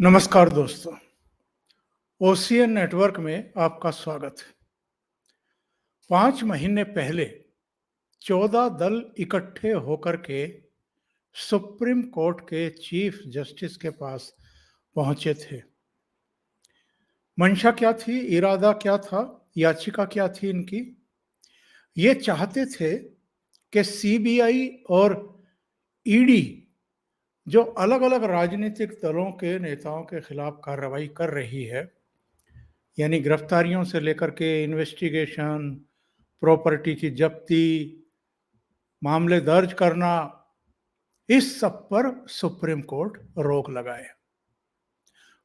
नमस्कार दोस्तों, ocean network में आपका स्वागत है। 5 महीने पहले 14 दल इकट्ठे होकर के सुप्रीम कोर्ट के चीफ जस्टिस के पास पहुंचे थे। मंशा क्या थी, इरादा क्या था, याचिका क्या थी इनकी? ये चाहते थे कि सीबीआई और ईडी जो अलग-अलग राजनीतिक दलों के नेताओं के खिलाफ कार्रवाई कर रही है, यानी गिरफ्तारियों से लेकर के इन्वेस्टिगेशन, प्रॉपर्टी की जब्ती, मामले दर्ज करना, इस सब पर सुप्रीम कोर्ट रोक लगाए।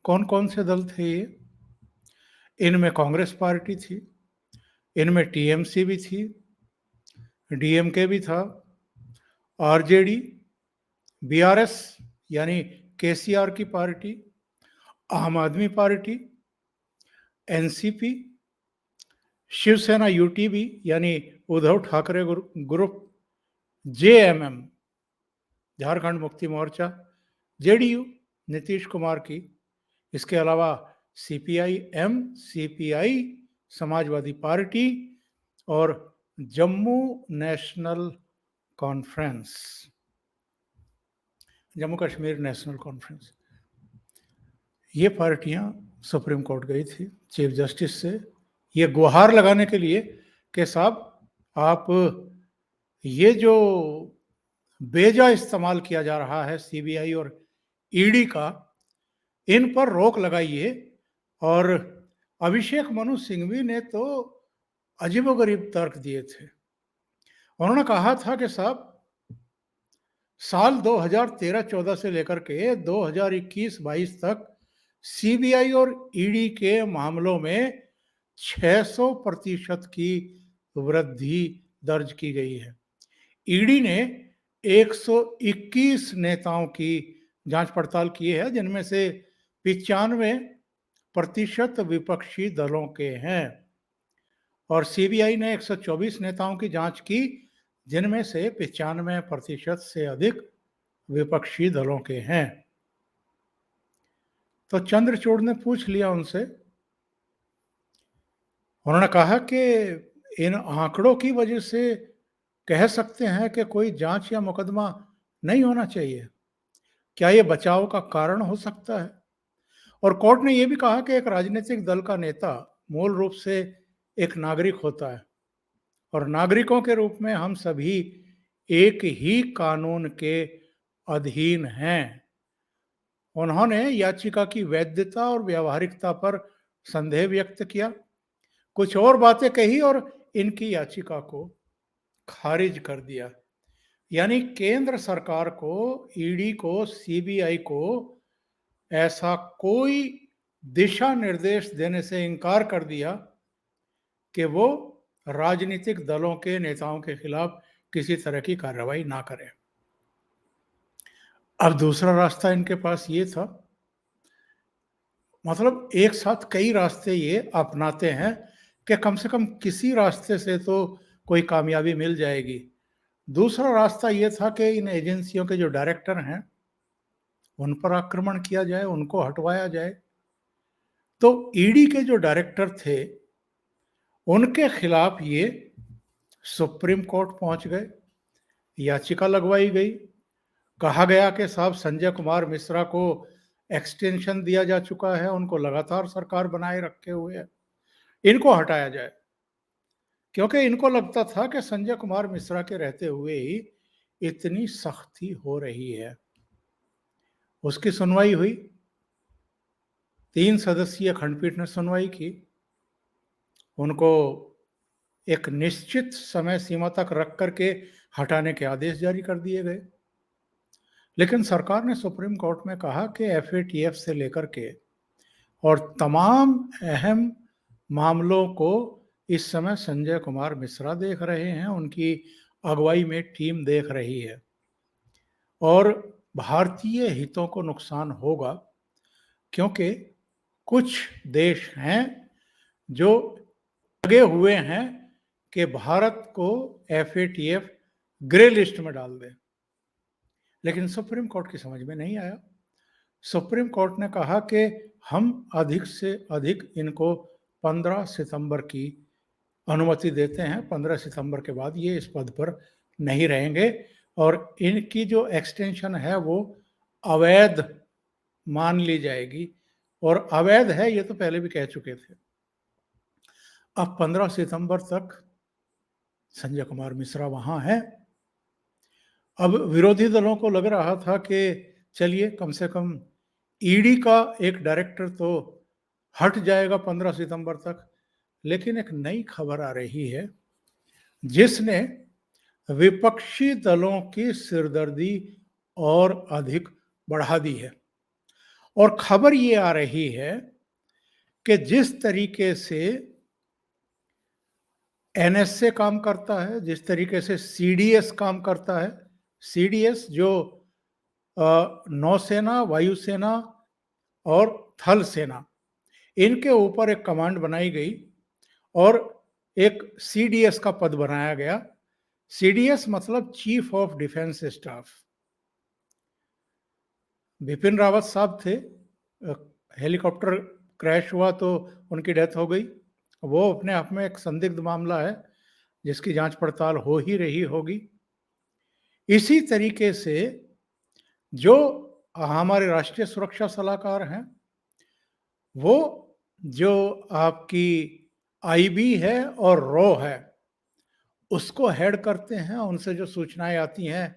कौन कौन से दल थे ये? इनमें कांग्रेस पार्टी थी, इनमें टीएमसी भी थी, डीएमके भी था, आरजेडी, बीआरएस यानी केसीआर की पार्टी, आम आदमी पार्टी, एनसीपी, शिवसेना यूटीबी यानी Uddhav Thackeray group, JMM Jharkhand Mukti Morcha, JDU Nitish Kumar की, इसके अलावा सीपीआई-एम, सीपीआई समाजवादी पार्टी और Jammu national conference, Jammu Kashmir national conference. ये पार्टियां सुप्रीम कोर्ट गई थी चीफ जस्टिस से ये गुहार लगाने के लिए कि साहब आप ये जो बेजा इस्तेमाल किया जा रहा है सीबीआई और ईडी का, इन पर रोक लगाइए। और अभिषेक मनु सिंघवी ने तो अजीबोगरीब तर्क दिए थे। उन्होंने कहा था कि साहब साल 2013-14 से लेकर के 2021-22 तक सीबीआई और ईडी के मामलों में 600% की वृद्धि दर्ज की गई है। ईडी ने 121 नेताओं की जांच पड़ताल की है, जिनमें से 95% विपक्षी दलों के हैं, और सीबीआई ने 124 नेताओं की जांच की, जिनमें से 95% से अधिक विपक्षी दलों के हैं। तो चंद्रचूड़ ने पूछ लिया उनसे, उन्होंने कहा कि इन आंकड़ों की वजह से कह सकते हैं कि कोई जांच या मुकदमा नहीं होना चाहिए, क्या ये बचाव का कारण हो सकता है? और कोर्ट ने यह भी कहा कि एक राजनीतिक दल का नेता मूल रूप से एक नागरिक होता है, और नागरिकों के रूप में हम सभी एक ही कानून के अधीन हैं। उन्होंने याचिका की वैधता और व्यावहारिकता पर संदेह व्यक्त किया, कुछ और बातें कही और इनकी याचिका को खारिज कर दिया। यानी केंद्र सरकार को, ईडी को, सीबीआई को ऐसा कोई दिशा निर्देश देने से इनकार कर दिया कि वो राजनीतिक दलों के नेताओं के खिलाफ किसी तरह की कार्रवाई ना करें। अब दूसरा रास्ता इनके पास ये था, मतलब एक साथ कई रास्ते ये अपनाते हैं कि कम से कम किसी रास्ते से तो कोई कामयाबी मिल जाएगी। दूसरा रास्ता ये था कि इन एजेंसियों के जो डायरेक्टर हैं उन पर आक्रमण किया जाए, उनको हटवाया जाए। तो ईडी के जो डायरेक्टर थे उनके खिलाफ ये सुप्रीम कोर्ट पहुंच गए, याचिका लगवाई गई, कहा गया कि साहब संजय कुमार मिश्रा को एक्सटेंशन दिया जा चुका है, उनको लगातार सरकार बनाए रखे हुए है, इनको हटाया जाए, क्योंकि इनको लगता था कि संजय कुमार मिश्रा के रहते हुए ही इतनी सख्ती हो रही है। उसकी सुनवाई हुई, 3 सदस्यीय खंडपीठ ने सुनवाई की, उनको एक निश्चित समय सीमा तक रख करके हटाने के आदेश जारी कर दिए गए। लेकिन सरकार ने सुप्रीम कोर्ट में कहा कि एफएटीएफ से लेकर के और तमाम अहम मामलों को इस समय संजय कुमार मिश्रा देख रहे हैं, उनकी अगुवाई में टीम देख रही है, और भारतीय हितों को नुकसान होगा, क्योंकि कुछ देश हैं जो लगे हुए हैं कि भारत को एफएटीएफ ग्रे लिस्ट में डाल दे। लेकिन सुप्रीम कोर्ट की समझ में नहीं आया। सुप्रीम कोर्ट ने कहा कि हम अधिक से अधिक इनको 15 सितंबर की अनुमति देते हैं। 15 सितंबर के बाद ये इस पद पर नहीं रहेंगे और इनकी जो एक्सटेंशन है वो अवैध मान ली जाएगी और अवैध है ये तो पहले भी कह चुके थे। अब 15 सितंबर तक संजय कुमार मिश्रा वहां है। अब विरोधी दलों को लग रहा था कि चलिए कम से कम ईडी का एक डायरेक्टर तो हट जाएगा 15 सितंबर तक, लेकिन एक नई खबर आ रही है जिसने विपक्षी दलों की सिरदर्दी और अधिक बढ़ा दी है। और खबर ये आ रही है कि जिस तरीके से एनएसए काम करता है, जिस तरीके से सीडीएस काम करता है, सीडीएस जो नौसेना, वायुसेना और थल सेना, इनके ऊपर एक कमांड बनाई गई और एक सीडीएस का पद बनाया गया। सीडीएस मतलब chief of defence staff. Bipin Rawat साहब थे, हेलीकॉप्टर क्रैश हुआ तो उनकी डेथ हो गई। वो अपने आप में एक संदिग्ध मामला है जिसकी जांच पड़ताल हो ही रही होगी। इसी तरीके से जो हमारे राष्ट्रीय सुरक्षा सलाहकार हैं, वो जो आपकी आईबी है और रॉ है, उसको हेड करते हैं। उनसे जो सूचनाएं आती हैं,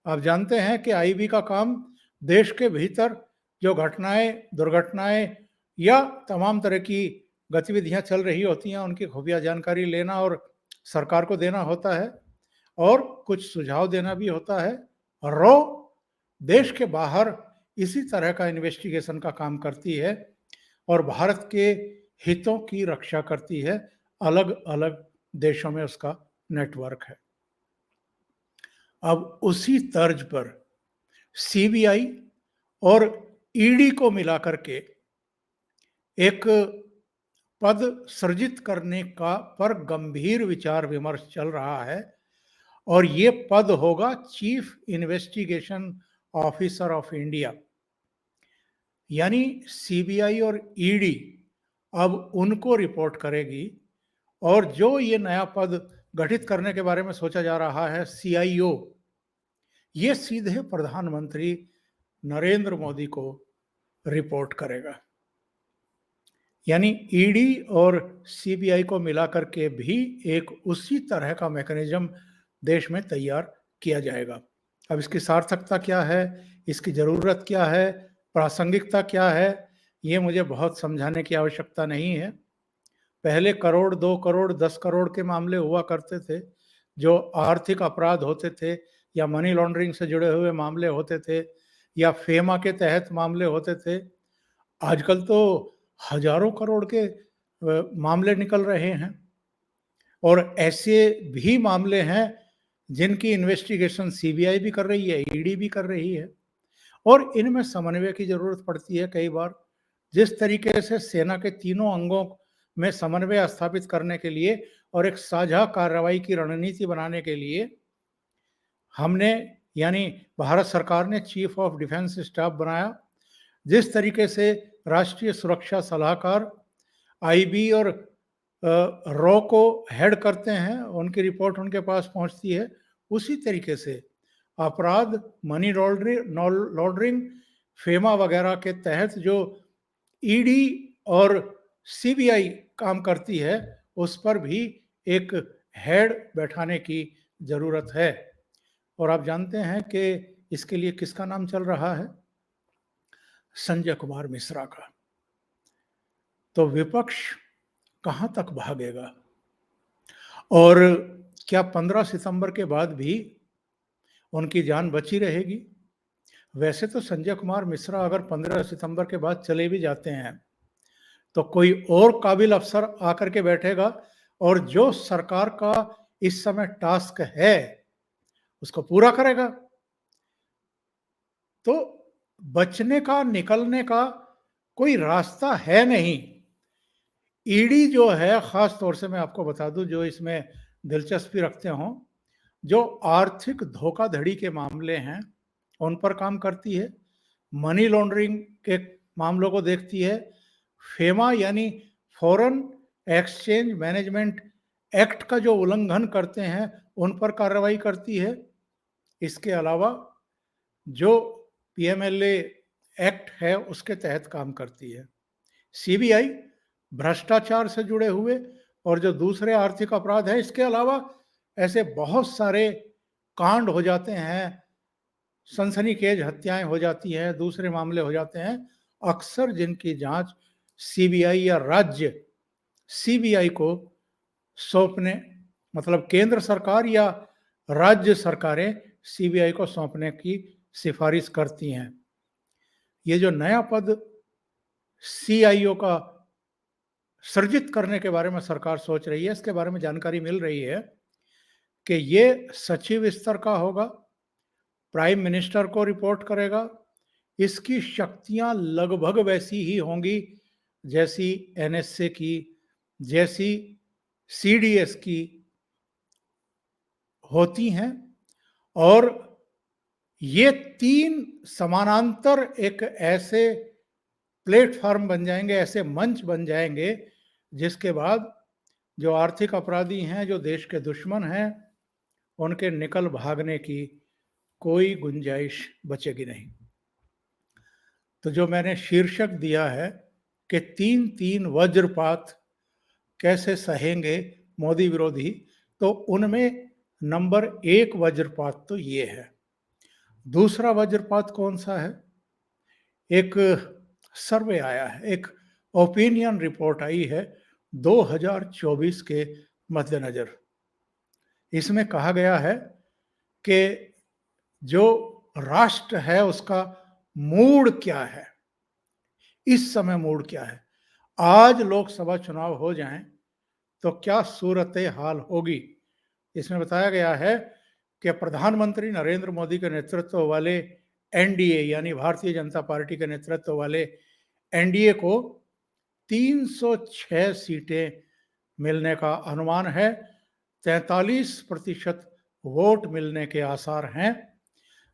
आप जानते हैं कि आईबी का काम देश के भीतर जो घटनाएं, दुर्घटनाएं या तमाम तरह की गतिविधियां चल रही होती हैं, उनकी खुफिया जानकारी लेना और सरकार को देना होता है और कुछ सुझाव देना भी होता है। रॉ देश के बाहर इसी तरह का इन्वेस्टिगेशन का काम करती है और भारत के हितों की रक्षा करती है। अलग अलग देशों में उसका नेटवर्क है। अब उसी तर्ज पर सीबीआई और ईडी को मिलाकर के एक पद सृजित करने का पर गंभीर विचार विमर्श चल रहा है और ये पद होगा chief investigation officer of India. यानी सीबीआई और ईडी अब उनको रिपोर्ट करेगी और जो ये नया पद गठित करने के बारे में सोचा जा रहा है, सीआईओ, ये सीधे प्रधानमंत्री नरेंद्र मोदी को रिपोर्ट करेगा। यानी ईडी और सीबीआई को मिलाकर के भी एक उसी तरह का मैकेनिज्म देश में तैयार किया जाएगा। अब इसकी सार्थकता क्या है, इसकी जरूरत क्या है, प्रासंगिकता क्या है, ये मुझे बहुत समझाने की आवश्यकता नहीं है। पहले करोड़, 2 करोड़, 10 करोड़ के मामले हुआ करते थे जो आर्थिक अपराध होते थे या मनी लॉन्ड्रिंग से जुड़े हुए मामले होते थे या फेमा के तहत मामले होते थे। आजकल तो हजारों करोड़ के मामले निकल रहे हैं और ऐसे भी मामले हैं जिनकी इन्वेस्टिगेशन सीबीआई भी कर रही है, ईडी भी कर रही है और इनमें समन्वय की जरूरत पड़ती है कई बार। जिस तरीके से सेना के तीनों अंगों में समन्वय स्थापित करने के लिए और एक साझा कार्रवाई की रणनीति बनाने के लिए हमने, यानी भारत सरकार ने चीफ ऑफ डिफेंस स्टाफ बनाया। जिस तरीके से राष्ट्रीय सुरक्षा सलाहकार आईबी और रॉ को हेड करते हैं, उनकी रिपोर्ट उनके पास पहुंचती है, उसी तरीके से अपराध, मनी लॉन्ड्रिंग, फेमा वगैरह के तहत जो ईडी और सीबीआई काम करती है, उस पर भी एक हेड बैठाने की जरूरत है। और आप जानते हैं कि इसके लिए किसका नाम चल रहा है? संजय कुमार मिश्रा का। तो विपक्ष कहां तक भागेगा और क्या 15 सितंबर के बाद भी उनकी जान बची रहेगी? वैसे तो संजय कुमार मिश्रा अगर 15 सितंबर के बाद चले भी जाते हैं तो कोई और काबिल अफसर आकर के बैठेगा और जो सरकार का इस समय टास्क है उसको पूरा करेगा। तो बचने का, निकलने का कोई रास्ता है नहीं। ईडी जो है, खास तौर से मैं आपको बता दूं, जो इसमें दिलचस्पी रखते हों, जो आर्थिक धोखाधड़ी के मामले हैं उन पर काम करती है। मनी लॉन्ड्रिंग के मामलों को देखती है, फेमा यानी फॉरेन एक्सचेंज मैनेजमेंट एक्ट का जो उल्लंघन करते हैं उन पर कार्रवाई करती है। इसके अलावा जो पीएमएलए एक्ट है उसके तहत काम करती है। सीबीआई भ्रष्टाचार से जुड़े हुए और जो दूसरे आर्थिक अपराध है, इसके अलावा ऐसे बहुत सारे कांड हो जाते हैं, सनसनीखेज हत्याएं हो जाती हैं, दूसरे मामले हो जाते हैं, अक्सर जिनकी जांच सीबीआई या राज्य सीबीआई को सौंपने, मतलब केंद्र सरकार या राज्य सरकारें सीबीआई को सौंपने की सिफारिश करती हैं। ये जो नया पद सीआईओ का सृजित करने के बारे में सरकार सोच रही है, इसके बारे में जानकारी मिल रही है कि ये सचिव स्तर का होगा, प्राइम मिनिस्टर को रिपोर्ट करेगा, इसकी शक्तियां लगभग वैसी ही होंगी जैसी एनएसए की, जैसी सीडीएस की होती हैं, और ये तीन समानांतर एक ऐसे प्लेटफॉर्म बन जाएंगे, ऐसे मंच बन जाएंगे, जिसके बाद जो आर्थिक अपराधी हैं, जो देश के दुश्मन हैं, उनके निकल भागने की कोई गुंजाइश बचेगी नहीं। तो जो मैंने शीर्षक दिया है कि 3-3 वज्रपात कैसे सहेंगे मोदी विरोधी, तो उनमें नंबर 1 वज्रपात तो ये है। दूसरा वज्रपात कौन सा है? एक सर्वे आया है, एक ओपिनियन रिपोर्ट आई है 2024 के मद्देनजर। इसमें कहा गया है कि जो राष्ट्र है उसका मूड क्या है, इस समय मूड क्या है, आज लोकसभा चुनाव हो जाएं तो क्या सूरत हाल होगी। इसमें बताया गया है कि प्रधानमंत्री नरेंद्र मोदी के नेतृत्व वाले एनडीए यानी भारतीय जनता पार्टी के नेतृत्व वाले एनडीए को 306 सीटें मिलने का अनुमान है, 43% वोट मिलने के आसार हैं,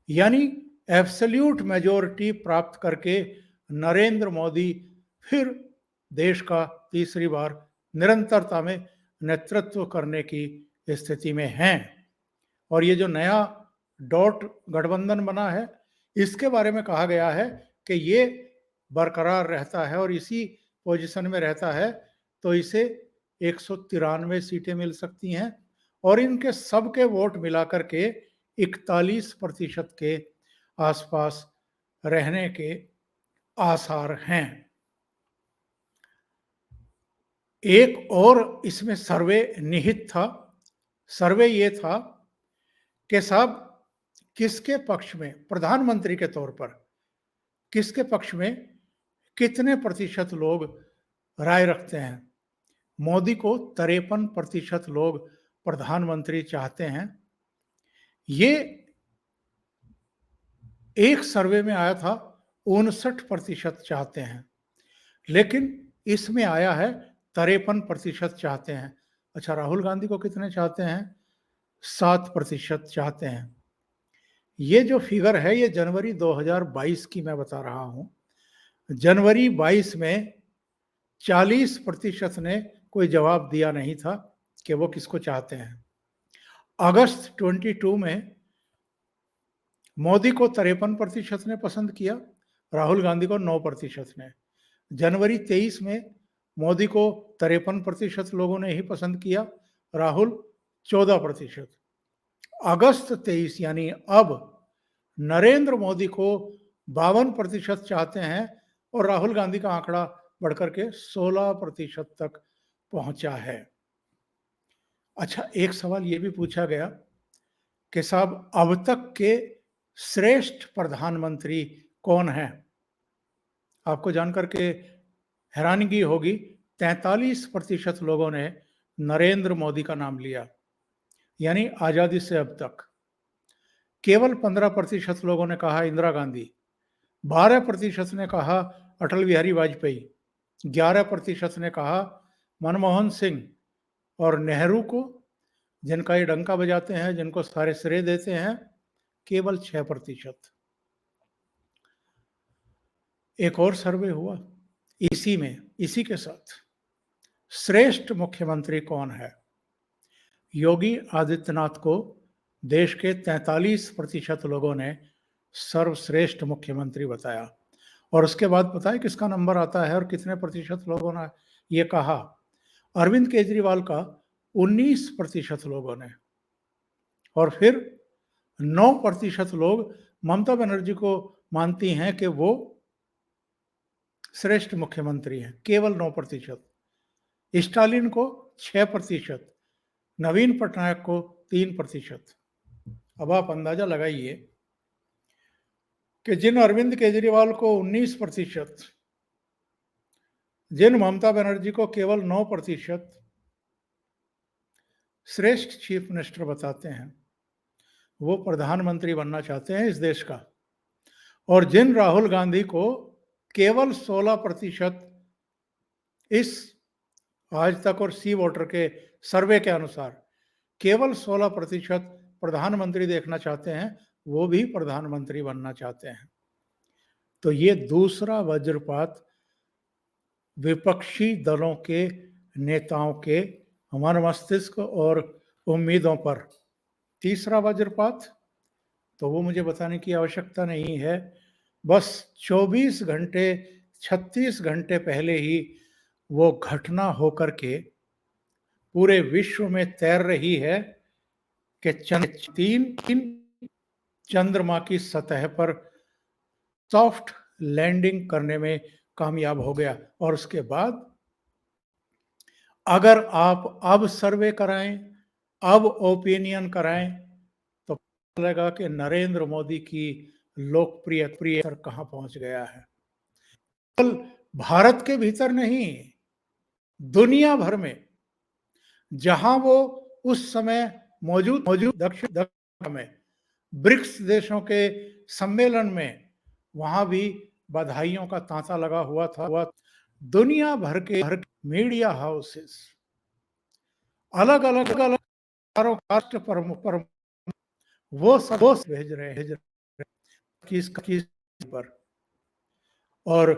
यानी एब्सोल्यूट मेजोरिटी प्राप्त करके नरेंद्र मोदी फिर देश का तीसरी बार निरंतरता में नेतृत्व करने की स्थिति में हैं। और ये जो नया डॉट गठबंधन बना है, इसके बारे में कहा गया है कि ये बरकरार रहता है और इसी पोजीशन में रहता है तो इसे 193 सीटें मिल सकती हैं, और इनके सबके वोट मिलाकर के 41% के आसपास रहने के आसार हैं। एक और इसमें सर्वे निहित था। सर्वे ये था कि साहब किसके पक्ष में, प्रधानमंत्री के तौर पर किसके पक्ष में कितने प्रतिशत लोग राय रखते हैं। मोदी को 53% लोग प्रधानमंत्री चाहते हैं। ये एक सर्वे में आया था 59% चाहते हैं, लेकिन इसमें आया है 53% चाहते हैं। अच्छा, राहुल गांधी को कितने चाहते हैं? 7% चाहते हैं। ये जो फिगर है ये जनवरी 2022 की मैं बता रहा हूं। जनवरी 22 में 40% ने कोई जवाब दिया नहीं था कि वो किसको चाहते हैं। अगस्त 22 में मोदी को 53% ने पसंद किया, राहुल गांधी को 9% ने। जनवरी 23 में मोदी को 53% लोगों ने ही पसंद किया, राहुल 14%। अगस्त 23 यानी अब नरेंद्र मोदी को 52% चाहते हैं और राहुल गांधी का आंकड़ा बढ़कर के 16% तक पहुंचा है। अच्छा, एक सवाल ये भी पूछा गया कि साहब अब तक के श्रेष्ठ प्रधानमंत्री कौन है? आपको जानकर के हैरानगी होगी, 43% लोगों ने नरेंद्र मोदी का नाम लिया, यानी आजादी से अब तक। केवल 15% लोगों ने कहा इंदिरा गांधी, 12% ने कहा अटल बिहारी वाजपेयी, 11% ने कहा मनमोहन सिंह, और नेहरू को, जिनका ये डंका बजाते हैं, जिनको सारे श्रेय देते हैं, केवल 6%। एक और सर्वे हुआ इसी के साथ श्रेष्ठ मुख्यमंत्री कौन है। योगी आदित्यनाथ को देश के 43% लोगों ने सर्वश्रेष्ठ मुख्यमंत्री बताया। और उसके बाद पता है किसका नंबर आता है और कितने प्रतिशत लोगों ने ये कहा? अरविंद केजरीवाल का 19% लोगों ने। और फिर 9% लोग ममता बनर्जी को मानती हैं कि वो श्रेष्ठ मुख्यमंत्री हैं, केवल 9%। स्टालिन को 6%, नवीन पटनायक को 3%। अब आप अंदाजा लगाइए कि जिन अरविंद केजरीवाल को 19%, जिन ममता बनर्जी को केवल 9% श्रेष्ठ चीफ मिनिस्टर बताते हैं, वो प्रधानमंत्री बनना चाहते हैं इस देश का। और जिन राहुल गांधी को केवल 16% इस आज तक और सी वोटर के सर्वे के अनुसार केवल 16% प्रधानमंत्री देखना चाहते हैं, वो भी प्रधानमंत्री बनना चाहते हैं। तो ये दूसरा वज्रपात विपक्षी दलों के नेताओं के मन मस्तिष्क और उम्मीदों पर। तीसरा वज्रपात तो वो मुझे बताने की आवश्यकता नहीं है, बस 24 घंटे 36 घंटे पहले ही वो घटना होकर के पूरे विश्व में तैर रही है कि चंद्रमा की सतह पर सॉफ्ट लैंडिंग करने में कामयाब हो गया। और उसके बाद अगर आप अब सर्वे कराएं, अब ओपिनियन कराएं, तो पता लगा कि नरेंद्र मोदी की लोकप्रियता कहां पहुंच गया है। केवल भारत के भीतर नहीं, दुनिया भर में जहां वो उस समय मौजूद दक्षिण में ब्रिक्स देशों के सम्मेलन में, वहां भी बधाइयों का तांता लगा हुआ था। दुनिया भर के मीडिया हाउसेस अलग अलग राष्ट्र पर वो सब भेज रहे हैं किस पर। और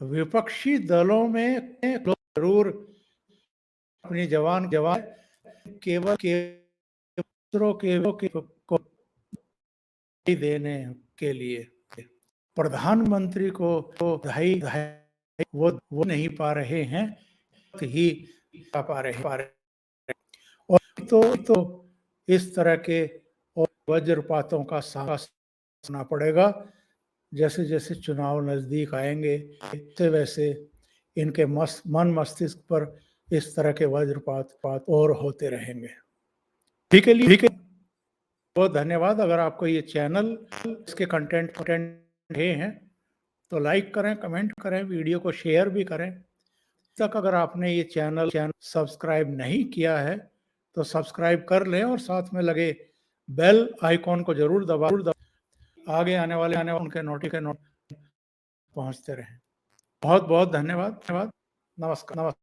विपक्षी दलों में जरूर अपनी जवान केवल को देने के लिए प्रधानमंत्री को बधाई वो नहीं पा रहे हैं ही पा रहे और तो इस तरह के वज्रपातों का सामना पड़ेगा। जैसे जैसे चुनाव नजदीक आएंगे वैसे इनके मन मस्तिष्क पर इस तरह के वज्रपात और होते रहेंगे। ठीक है, बहुत धन्यवाद। अगर आपको ये चैनल इसके कंटेंट हैं तो लाइक करें, कमेंट करें, वीडियो को शेयर भी करें। तक अगर आपने ये चैनल सब्सक्राइब नहीं किया है तो सब्सक्राइब कर लें और साथ में लगे बेल आइकॉन को जरूर दबा आगे आने वाले उनके नोटिफिकेशन पहुंचते रहें। बहुत बहुत धन्यवाद। नमस्कार।